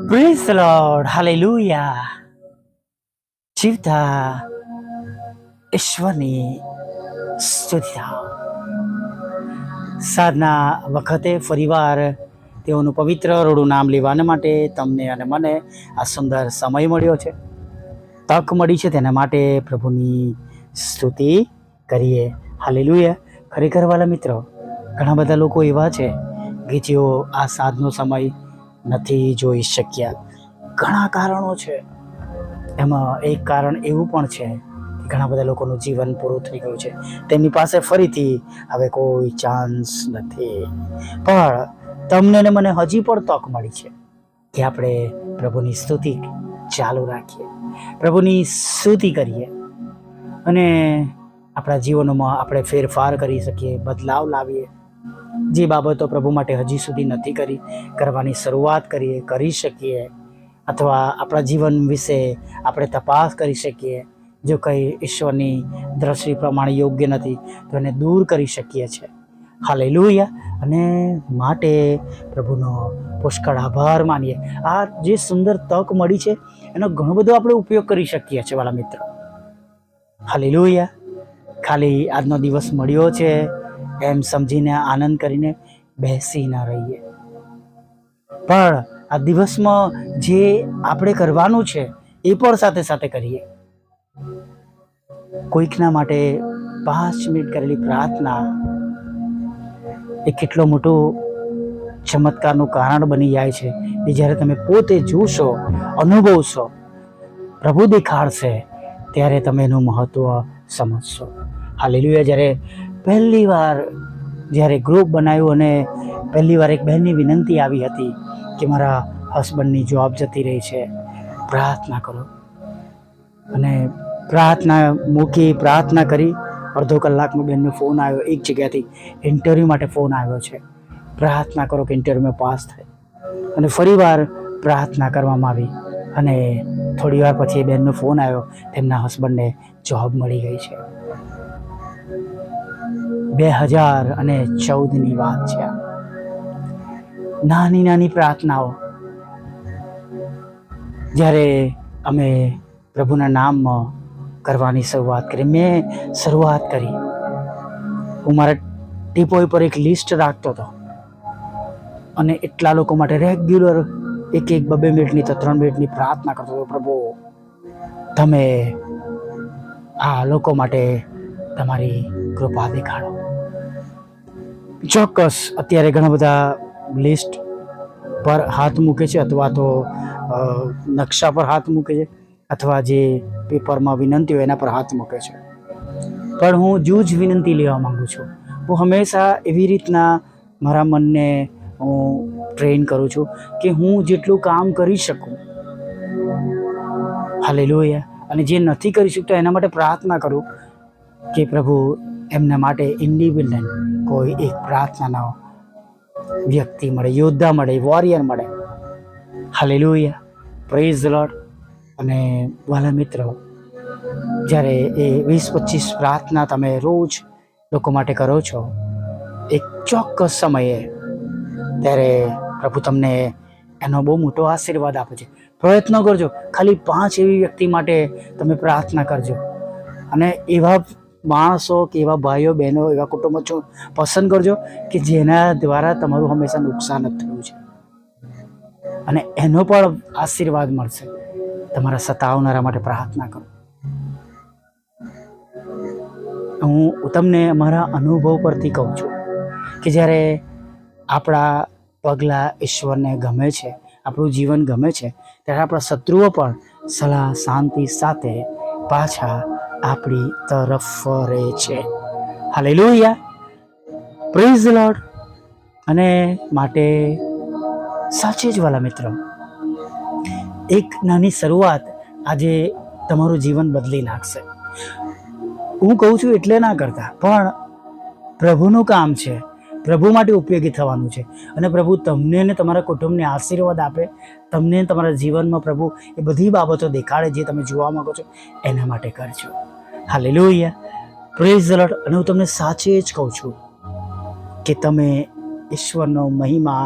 Praise the lord, hallelujah. જીવતા ઈશ્વરની સ્તુતિ થાવ. સાધના વખતે ફરીવાર તેઓનું પવિત્ર રોડું નામ લેવાના માટે તમને અને મને આ સુંદર સમય મળ્યો છે, તક મળી છે. તેના માટે પ્રભુની સ્તુતિ કરીએ. હાલેલુયા. ખરેખર વાલા મિત્રો, ઘણા બધા લોકો એવા છે કે જેઓ આ સાધનો સમય નથી જોઈ શક્યા. ઘણા કારણો છે. એમાં એક કારણ એવું પણ છે કે ઘણા બધા લોકોનું જીવન પૂરું થઈ ગયું છે, તેમની પાસે ફરીથી હવે કોઈ ચાન્સ નથી. પણ તમને ને મને હજી પણ તક મળી છે કે આપણે પ્રભુની સ્તુતિ ચાલુ રાખીએ, પ્રભુની સ્તુતિ કરીએ અને આપણા જીવનોમાં આપણે ફેરફાર કરી શકીએ, બદલાવ લાવીએ. જે બાબતો પ્રભુ માટે હજી સુધી નથી કરવાની શરૂઆત કરી શકીએ, અથવા આપણા જીવન વિશે આપણે તપાસ કરી શકીએ. જો કંઈ ઈશ્વરની દ્રષ્ટિ પ્રમાણે યોગ્ય નથી તો એને દૂર કરી શકીએ છીએ. હાલેલુયા. અને માટે પ્રભુનો પુષ્કળ આભાર માનીએ. આ જે સુંદર તક મળી છે એનો ઘણો બધો આપણે ઉપયોગ કરી શકીએ છીએ વાલા મિત્રો. હાલેલુયા. ખાલી આજનો દિવસ મળ્યો છે એમ સમજીને આનંદ કરીને બેસી ના રહીએ, પણ આ દિવસમાં જે આપણે કરવાનું છે એ પણ સાથે સાથે કરીએ. કોઈકના માટે 5 મિનિટ કરેલી પ્રાર્થના એ કેટલો મોટો ચમત્કારનું કારણ બની જાય છે કે જ્યારે તમે પોતે જોશો, અનુભવશો, પ્રભુ દેખાડશે, ત્યારે તમે એનું મહત્વ સમજશો. હાલેલુયા. જ્યારે ગ્રુપ બનાવ્યું અને પહેલી વાર એક બહેનની વિનંતી આવી હતી કે મારા હસબન્ડની જોબ જતી રહી છે, પ્રાર્થના કરો. અને પ્રાર્થના મૂકી, પ્રાર્થના કરી. અડધો કલાકમાં બહેનનો ફોન આવ્યો, એક જગ્યાથી ઇન્ટરવ્યૂ માટે ફોન આવ્યો છે. પ્રાર્થના કરો કે ઇન્ટરવ્યૂમાં પાસ થાય. અને ફરીવાર પ્રાર્થના કરવામાં આવી અને થોડી વાર પછી એ બહેનનો ફોન આવ્યો, તેમના હસબન્ડને જોબ મળી ગઈ છે. 2014ની વાત છે. નાની નાની પ્રાર્થનાઓ જ્યારે અમે પ્રભુના નામમાં કરવાની શરૂઆત કરી, મેં શરૂઆત કરી. હું મારા ટીપોય પર એક લિસ્ટ રાખતો હતો અને એટલા લોકો માટે રેગ્યુલર 1-2 મિનિટની તો 3 મિનિટની પ્રાર્થના કરતો હતો. પ્રભુ, તમે આ લોકો માટે તમારી કૃપા દેખાડો. ચોક્કસ અત્યારે ઘણા બધા લિસ્ટ પર હાથ મૂકે છે, અથવા તો નકશા પર હાથ મૂકે છે, અથવા જે પેપરમાં વિનંતી હોય એના પર હાથ મૂકે છે. પણ હું જૂજ વિનંતી લેવા માંગુ છું. હું હંમેશા એવી રીતના મારા મનને હું ટ્રેન કરું છું કે હું જેટલું કામ કરી શકું, હાલેલુયા, અને જે નથી કરી શકતો એના માટે પ્રાર્થના કરું કે પ્રભુ એમના માટે ઇન્ડિપેન્ડન્ટ કોઈ એક પ્રાર્થનાનો વ્યક્તિ મળે, યોદ્ધા મળે, વોરિયર મળે. હાલેલુયા. Praise the lord. અને વાલા મિત્રો, જ્યારે એ 20-25 પ્રાર્થના તમે રોજ લોકો માટે કરો છો એક ચોક્કસ સમયે, ત્યારે પ્રભુ તમને એનો બહુ મોટો આશીર્વાદ આપે છે. પ્રયત્ન કરજો, ખાલી 5 એવી વ્યક્તિ માટે તમે પ્રાર્થના કરજો. અને એવા માણસો કે એવા ભાઈઓ બહેનો, એવા કુટુંબો પસંદ કરજો કે જેના દ્વારા તમારું હંમેશા નુકસાન જ થયું છે અને એનો પણ આશીર્વાદ મળશે. તમારા સતાવનારા માટે પ્રાર્થના કરો. હું તમને મારા અનુભવ પરથી કહું છું કે જ્યારે આપણા પગલાં ઈશ્વરને ગમે છે, આપણું જીવન ગમે છે, ત્યારે આપણા શત્રુઓ પણ સલાહ શાંતિ સાથે પાછા આપણી તરફ ફરે છે. હાલેલુયા. Praise the lord. અને માટે સાચે જ વાલા મિત્રો, એક નાની શરૂઆત આજે તમારું જીવન બદલી નાખશે. હું કહું છું એટલે ના કરતા, પણ પ્રભુનું કામ છે, પ્રભુ માટે ઉપયોગી થવાનું છે. અને પ્રભુ તમને ને તમારા કુટુંબને આશીર્વાદ આપે, તમને તમારા જીવનમાં પ્રભુ એ બધી બાબતો દેખાડે જે તમે જોવા માંગો છો, એના માટે કરજો. હાલેલુયા. Praise the lord. અને હું તમને સાચે જ કહું છું કે તમે ઈશ્વરનો મહિમા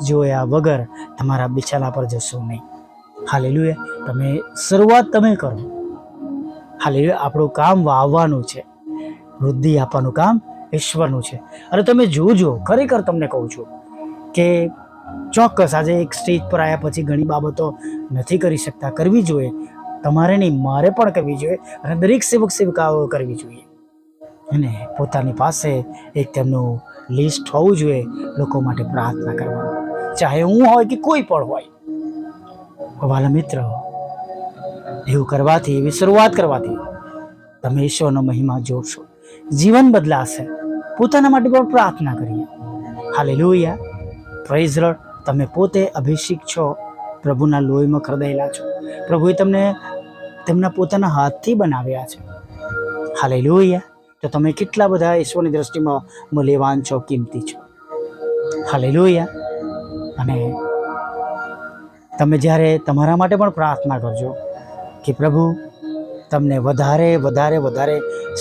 જોયા વગર તમારા બિછાના પર જશો નહીં. હાલેલુયા. તમે શરૂઆત તમે કરો. હાલેલુયા. આપણું કામ વાવવાનું છે, વૃદ્ધિ આપવાનું કામ ઈશ્વરનું છે. અને તમે જોજો, ખરેખર તમને કહું છું કે ચોક્કસ આજે એક સ્ટેજ પર આવ્યા પછી ઘણી બાબતો નથી કરી શકતા, કરવી જોઈએ. તમારે નહીં, મારે પણ કરવી જોઈએ, અને દરેક સેવક સેવિકાઓ કરવી જોઈએ. અને પોતાની પાસે એક તેમનું લિસ્ટ હોવું જોઈએ લોકો માટે પ્રાર્થના કરવાનું, ચાહે હું હોય કે કોઈ પણ હોય. વાલા મિત્ર, એવું કરવાથી, એવી શરૂઆત કરવાથી તમે ઈશ્વરનો મહિમા જોશો, જીવન બદલાશે. પોતાના માટે પણ પ્રાર્થના કરીએ. હાલેલુયા. Praise lord. તમે પોતે અભિષિક્ત છો, પ્રભુના લોહીમાં ખરદાયેલા છો. પ્રભુએ તમને તેમના પોતાના હાથથી બનાવ્યા છે. હાલેલુયા. તો તમે કેટલા બધા ઈશ્વરની દ્રષ્ટિમાં મૂલ્યવાન છો, કિંમતી છો. હાલેલુયા. અને તમે જ્યારે તમારા માટે પણ પ્રાર્થના કરજો કે પ્રભુ તમને વધારે વધારે વધારે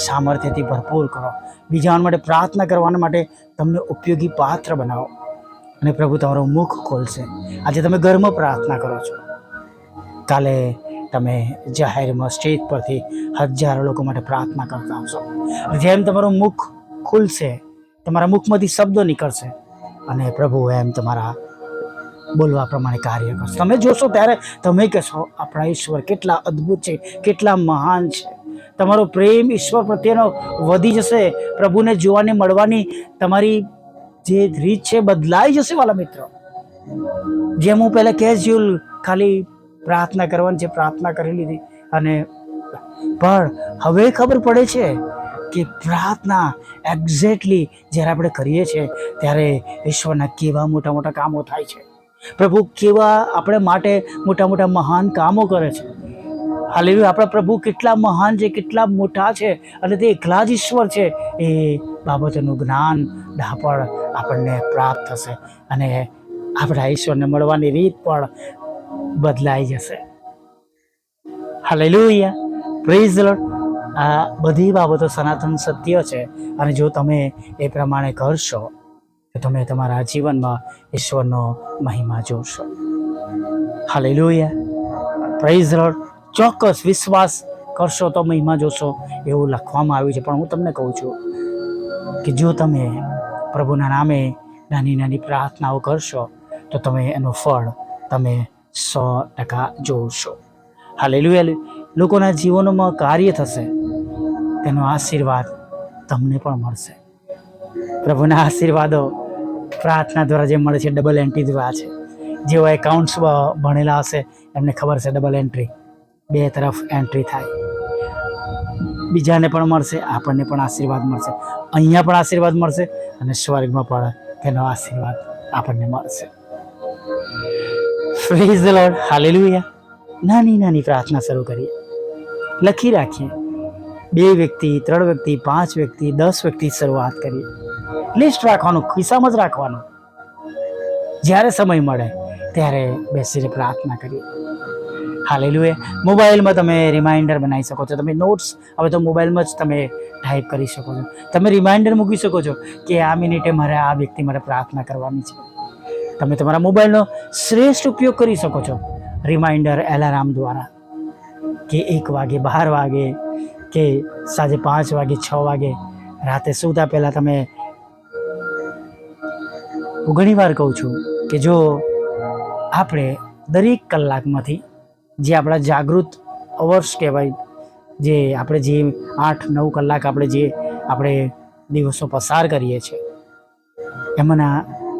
સામર્થ્યથી ભરપૂર કરો, બીજાઓ માટે પ્રાર્થના કરવાના માટે તમને ઉપયોગી પાત્ર બનાવો, અને પ્રભુ તમારું મુખ ખોલશે. આજે તમે ઘરમાં પ્રાર્થના કરો છો, કાલે તમે જાહેરમાં સ્ટેજ પરથી હજારો લોકો માટે પ્રાર્થના કરતા આવશો. જેમ તમારું મુખ ખુલશે, તમારા મુખમાંથી શબ્દો નીકળશે, અને પ્રભુ એમ તમારા બોલવા પ્રમાણે કાર્ય કરશે. તમે જોશો ત્યારે તમે કહેશો, આપણા ઈશ્વર કેટલા અદ્ભુત છે, કેટલા મહાન છે. તમારો પ્રેમ ઈશ્વર પ્રત્યેનો વધી જશે. પ્રભુને જોવાની, મળવાની તમારી જે રીત છે બદલાઈ જશે. વાલા મિત્રો, જેમ હું પહેલાં કેઝ્યુઅલ ખાલી પ્રાર્થના કરવાની છે, પ્રાર્થના કરી લીધી, અને પણ હવે ખબર પડે છે કે પ્રાર્થના એક્ઝેક્ટલી જ્યારે આપણે કરીએ છીએ ત્યારે ઈશ્વરના કેવા મોટા મોટા કામો થાય છે. પ્રભુ કેવા આપણે માટે મોટા મોટા મહાન કામો કરે છે. હાલેલુયા. આપણા પ્રભુ કેટલા મહાન છે, કેટલા મોટા છે, અને તે એકલા જ ઈશ્વર છે. એ બાબતોનું જ્ઞાન ડાપણ આપણને પ્રાપ્ત થશે, અને આપણા ઈશ્વરને મળવાની રીત પણ બદલાઈ જશે. હાલેલુયા. Praise the lord. આ બધી બાબતો સનાતન સત્ય છે, અને જો તમે એ પ્રમાણે કરશો તો તમે તમારા જીવનમાં ઈશ્વરનો મહિમા જોશો. હાલેલુયા. Praise the lord. ચોક્કસ વિશ્વાસ કરશો તો મહિમા જોશો, એવું લખવામાં આવ્યું છે. પણ હું તમને કહું છું કે જો તમે પ્રભુના નામે નાની નાની પ્રાર્થનાઓ કરશો તો તમે એનું ફળ તમે 100% જોશો. હાલેલુયા. લોકોના જીવનોમાં કાર્ય થશે, તેનો આશીર્વાદ તમને પણ મળશે. પ્રભુના આશીર્વાદો પ્રાર્થના દ્વારા જે મળે છે, ડબલ એન્ટ્રી દ્વારા છે. જેઓ એકાઉન્ટ્સ ભણેલા હશે એમને ખબર છે, ડબલ એન્ટ્રી, બે તરફ એન્ટ્રી થાય. બીજાને પણ મળશે, આપણને પણ આશીર્વાદ મળશે. અહીંયા પણ આશીર્વાદ મળશે, અને સ્વર્ગમાં પણ તેનો આશીર્વાદ આપણને મળશે. Praise the lord. હાલેલુયા. નાની નાની પ્રાર્થના શરૂ કરીએ, લખી રાખીએ. 2 વ્યક્તિ, 3 વ્યક્તિ, 5 વ્યક્તિ, 10 વ્યક્તિ શરૂઆત કરીએ. લિસ્ટ રાખવાનું, ખિસ્સામાં જ રાખવાનું. જ્યારે સમય મળે ત્યારે બેસીને પ્રાર્થના કરીએ. હાલેલુયા. મોબાઈલમાં તમે રિમાઇન્ડર બનાવી શકો છો. તમે નોટ્સ હવે તો મોબાઈલમાં જ તમે ટાઈપ કરી શકો છો. તમે રિમાઇન્ડર મૂકી શકો છો કે આ મિનિટે મારે આ વ્યક્તિ માટે પ્રાર્થના કરવાની છે. તમે તમારા મોબાઈલનો શ્રેષ્ઠ ઉપયોગ કરી શકો છો રિમાઇન્ડર એલાર્મ દ્વારા, કે 1 વાગે, 12 વાગે, કે સાંજે 5 વાગે, 6 વાગે, રાતે સૂતા પહેલાં તમે. હું ઘણી વાર કહું છું કે જો આપણે દરેક કલાકમાંથી જે આપણા જાગૃત અવર્સ કહેવાય, જે આપણે જે 8-9 કલાક આપણે દિવસો પસાર કરીએ છીએ, એમાંના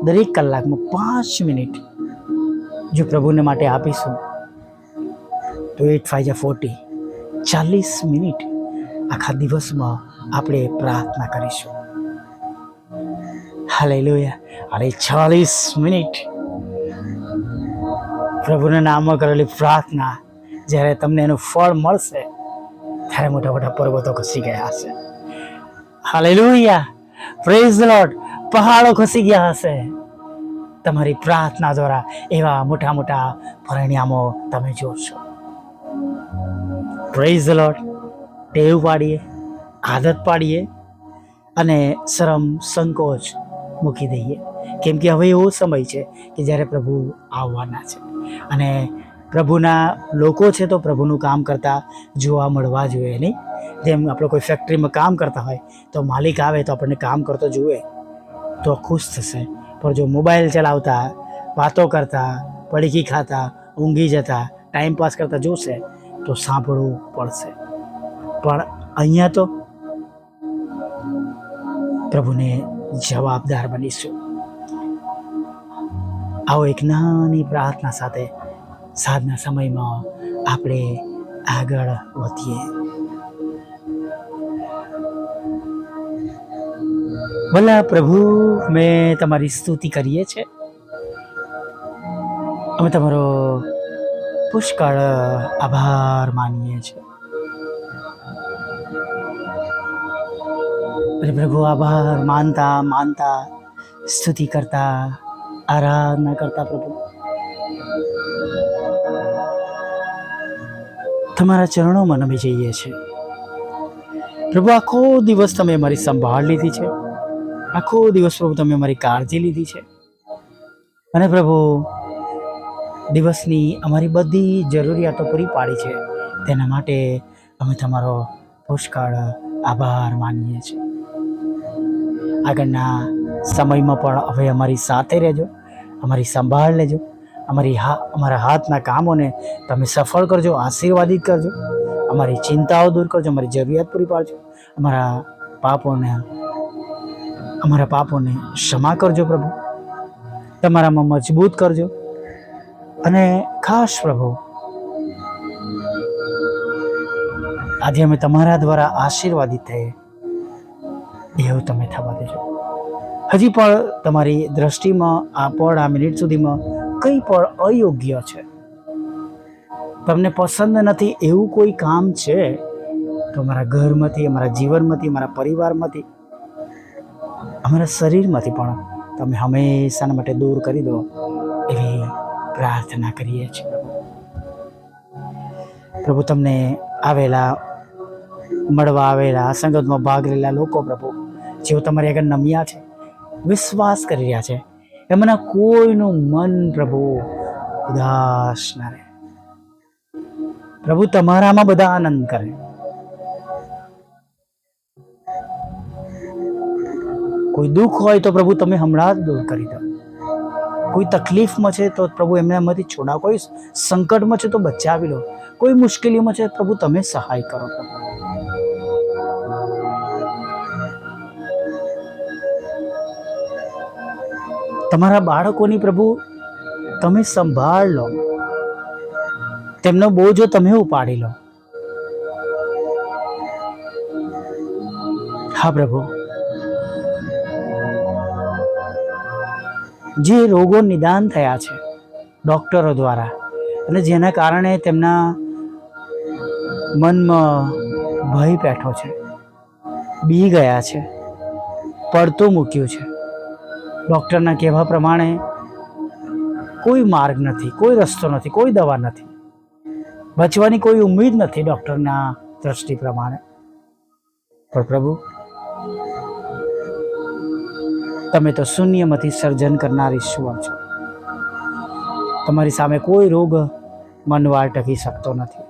દરેક કલાકમાં 5 મિનિટ જો પ્રભુને માટે આપીશું તો 8 × 5 = 40, 40 મિનિટ આખા દિવસમાં આપણે પ્રાર્થના કરીશું. હાલેલુયા. અને 40 મિનિટ પ્રભુના નામમાં કરેલી પ્રાર્થના, જ્યારે તમને એનું ફળ મળશે ત્યારે મોટા મોટા પર્વતો ખસી ગયા હશે. હાલેલુયા. Praise the lord. પહાડો ખસી ગયા હશે તમારી પ્રાર્થના દ્વારા. એવા મોટા મોટા પરિણામો તમે જોશો. Praise the lord. ટેવ પાડીએ, આદત પાડીએ, અને શરમ સંકોચ મૂકી દઈએ, કેમ કે હવે એવો સમય છે કે જ્યારે પ્રભુ આવવાના છે, અને પ્રભુના લોકો છે તો પ્રભુનું કામ કરતા જોવા મળવા જોઈએ નહીં. જેમ આપણે કોઈ ફેક્ટરીમાં કામ કરતા હોય તો માલિક આવે તો આપણને કામ કરતો જુએ તો ખુશ થશે. પણ જો મોબાઈલ ચલાવતા, વાતો કરતા, પડીકી ખાતા, ઊંઘી જતા, ટાઈમ પાસ કરતા જોશે તો સાંભળવું પડશે. પણ અહીંયા તો પ્રભુને જવાબદાર બનીશું. આવો એક નાની પ્રાર્થના સાથે સાંજના સમયમાં આપણે આગળ વધીએ. ભલા પ્રભુ, મેં તમારી સ્તુતિ કરીએ છીએ. અમે તમારો પુષ્કળ આભાર માનીએ છીએ. અરે પ્રભુ, આભાર માનતા માનતા, સ્તુતિ કરતા, આરાધના કરતા પ્રભુ તમારા ચરણોમાં નમી જઈએ છીએ. પ્રભુ, આખો દિવસ તમે અમારી સંભાળ લીધી છે. આખો દિવસ પ્રભુ તમે અમારી કાળજી લીધી છે. અને પ્રભુ, દિવસની અમારી બધી જરૂરિયાતો પૂરી પાડી છે. તેના માટે અમે તમારો પુષ્કળ આભાર માનીએ છીએ. આગળના સમયમાં પણ હવે અમારી સાથે રહેજો, અમારી સંભાળ લેજો. અમારા હાથના કામોને તમે સફળ કરજો, આશીર્વાદિત કરજો. અમારી ચિંતાઓ દૂર કરજો, અમારી જરૂરિયાત પૂરી પાડજો. અમારા પાપોને ક્ષમા કરજો પ્રભુ. તમારામાં મજબૂત કરજો. અને ખાસ પ્રભુ, આજે અમે તમારા દ્વારા આશીર્વાદિત થઈએ એવું તમે થવા દેજો. હજી પણ તમારી દ્રષ્ટિમાં આ મિનિટ સુધીમાં કંઈ પણ અયોગ્ય છે, તમને પસંદ નથી એવું કોઈ કામ છે તો અમારા ઘરમાંથી, અમારા જીવનમાંથી, અમારા પરિવારમાંથી, અમારા શરીરમાંથી પણ તમે હંમેશાના માટે દૂર કરી દો એવી પ્રાર્થના કરીએ છીએ. પ્રભુ, તમને મળવા આવેલા, સંગતમાં ભાગ લેલા લોકો પ્રભુ, જેઓ તમારી આગળ નમ્યા છે, વિશ્વાસ કરી રહ્યા છે, એમના કોઈનું મન પ્રભુ ઉદાસ ના રહે. પ્રભુ, તમારામાં બધા આનંદ કરે. કોઈ દુઃખ હોય તો પ્રભુ તમે હમણાં જ દૂર કરી દો. કોઈ તકલીફમાં છે તો પ્રભુ એમનામાંથી છોડાવો. કોઈ સંકટમાં છે તો બચાવી લો. કોઈ મુશ્કેલીમાં છે પ્રભુ તમે સહાય કરો. પ્રભુ, તમારા બાળકોની પ્રભુ તમે સંભાળ લો. તેમનો બોજો તમે ઉપાડી લો. હા પ્રભુ, જે રોગો નિદાન થયા છે ડૉક્ટરો દ્વારા અને જેના કારણે તેમના મનમાં ભય બેઠો છે, બી ગયા છે, પડતું મૂક્યું છે, ડૉક્ટરના કહેવા પ્રમાણે કોઈ માર્ગ નથી, કોઈ રસ્તો નથી, કોઈ દવા નથી, બચવાની કોઈ ઉમ્મીદ નથી ડૉક્ટરના દ્રષ્ટિ પ્રમાણે. પણ પ્રભુ, તમે તો શૂન્યમાંથી સર્જન કરનાર ઈશ્વર છો. તમારી સામે કોઈ રોગ મનવાર ટકી શકતો નથી.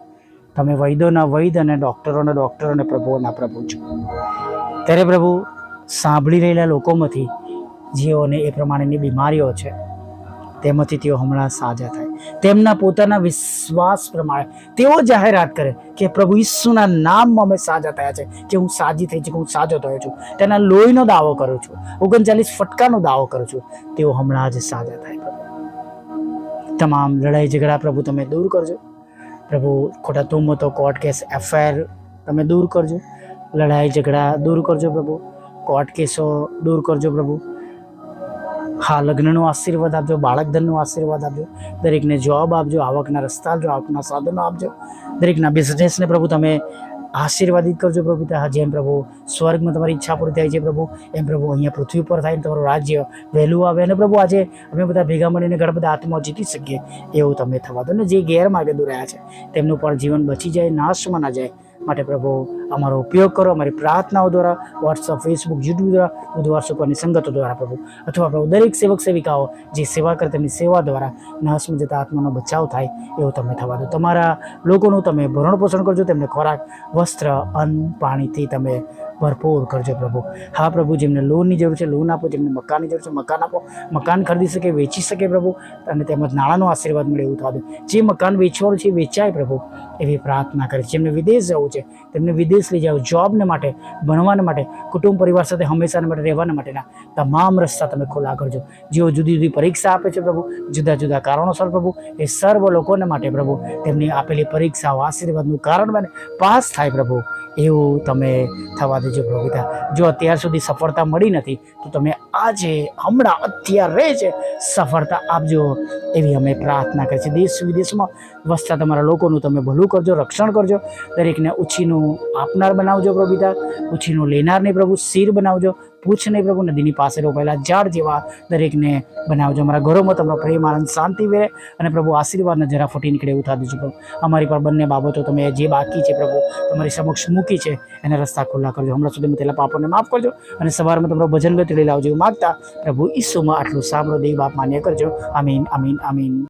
તમે વૈદ્યોના વૈદ્ય અને ડૉક્ટરોના ડૉક્ટર અને પ્રભુઓના પ્રભુ છો. ત્યારે પ્રભુ, સાંભળી રહેલા લોકોમાંથી જેઓને એ પ્રમાણેની બીમારીઓ છે તેમાંથી તેઓ હમણાં સાજા થાય. તેમના પોતાના વિશ્વાસ પ્રમાણે તેઓ જાહેરાત કરે કે પ્રભુ ઈસુના નામમાં અમે સાજા થયા છે, કે હું સાજી થઈ છું, હું સાજો થયો છું. તેના લોહીનો દાવો કરું છું, 39 ફટકાનો દાવો કરું છું. તેઓ હમણાં જ સાજા થાય. તમામ લડાઈ ઝઘડા પ્રભુ તમે દૂર કરજો. પ્રભુ, ખોટા તુમ્મતો, કોર્ટ કેસ, એફઆઈઆર તમે દૂર કરજો. લડાઈ ઝઘડા દૂર કરજો પ્રભુ. કોર્ટ કેસો દૂર કરજો પ્રભુ. હા, લગ્નનો આશીર્વાદ આપજો, બાળક ધનનો આશીર્વાદ આપજો. દરેકને જોબ આપજો, આવકના રસ્તા આપજો, આવકના સાધનો આપજો. દરેકના બિઝનેસને પ્રભુ તમે આશીર્વાદિત કરજો પ્રભુ. જેમ પ્રભુ સ્વર્ગમાં તમારી ઈચ્છા પૂરી થાય છે પ્રભુ, એમ પ્રભુ અહીંયા પૃથ્વી પર થાય, તમારું રાજ્ય વહેલું આવે. અને પ્રભુ, આજે અમે બધા ભેગા મળીને ઘણા બધા આત્માઓ જીતી શકીએ એવું તમે થવા દો. અને જે ગેરમાર્ગે દોરાયા છે તેમનું પણ જીવન બચી જાય, નાશમાં ના જાય. માટે પ્રભુ અમારો ઉપયોગ કરો, અમારી પ્રાર્થનાઓ દ્વારા, વોટ્સઅપ, ફેસબુક, યુટ્યુબ દ્વારા, બુધવાર શુક્રની સંગતો દ્વારા પ્રભુ, અથવા પ્રભુ દરેક સેવક સેવિકાઓ જે સેવા કરે તેમની સેવા દ્વારા નાશમાં જતા આત્માનો બચાવ થાય એવું તમે થવા દો. તમારા લોકોનું તમે ભરણ પોષણ કરજો, તેમને ખોરાક, વસ્ત્ર, અન્ન, પાણીથી તમે ભરપૂર કરજો પ્રભુ. હા પ્રભુ, જેમને લોનની જરૂર છે લોન આપો, જેમને મકાનની જરૂર છે મકાન આપો, મકાન ખરીદી શકે, વેચી શકે પ્રભુ, અને તેમજ નાણાંનો આશીર્વાદ મળે એવું થવા દો. જે મકાન વેચવાનું છે વેચાય પ્રભુ એવી પ્રાર્થના કરે. જેમને વિદેશ જવું છે તેમને વિદેશ લઈ જાઓ, જોબને માટે, ભણવાને માટે, કુટુંબ પરિવાર સાથે હંમેશાને માટે રહેવાના માટેના તમામ રસ્તા તમે ખુલ્લા કરજો. જેઓ જુદી જુદી પરીક્ષા આપે છે પ્રભુ, જુદા જુદા કારણોસર પ્રભુ, એ સર્વ લોકોને માટે પ્રભુ તેમની આપેલી પરીક્ષાઓ આશીર્વાદનું કારણ બને, પાસ થાય પ્રભુ એવું તમે થવા દેજો પ્રભુ પિતા. જો અત્યાર સુધી સફળતા મળી નથી તો તમે આજે હમણાં અત્યારે જ સફળતા આપજો એવી અમે પ્રાર્થના કરી છે. દેશ વિદેશમાં વસતા તમારા લોકોનું તમે ભલું કરજો, રક્ષણ કરજો, દરેકને ઉછીનું આપનાર બનાવજો પ્રભુ પિતા, ઉછીનું લેનાર નહીં પ્રભુ, શિર બનાવજો, પૂછ નહીં પ્રભુ, નદીની પાસે રોપાયેલા ઝાડ જેવા દરેકને બનાવજો. અમારા ઘરોમાં તમારો પ્રેમ, આનંદ, શાંતિ વેરે અને પ્રભુ આશીર્વાદને જરા ફૂટી નીકળે એવું થતું છે પ્રભુ. અમારી પર બંને બાબતો તમે જે બાકી છે પ્રભુ તમારી સમક્ષ મૂકી છે એને રસ્તા ખુલ્લા કરજો. હમણાં સુધી તેલા પાપોને માફ કરજો અને સવારમાં તમારો ભજન ગતિ લઈ લાવજો એવું માગતા પ્રભુ ઈસુમાં આટલું સાંભળો દેવ બાપ માન્ય કરજો. આમીન, આમીન, આમીન.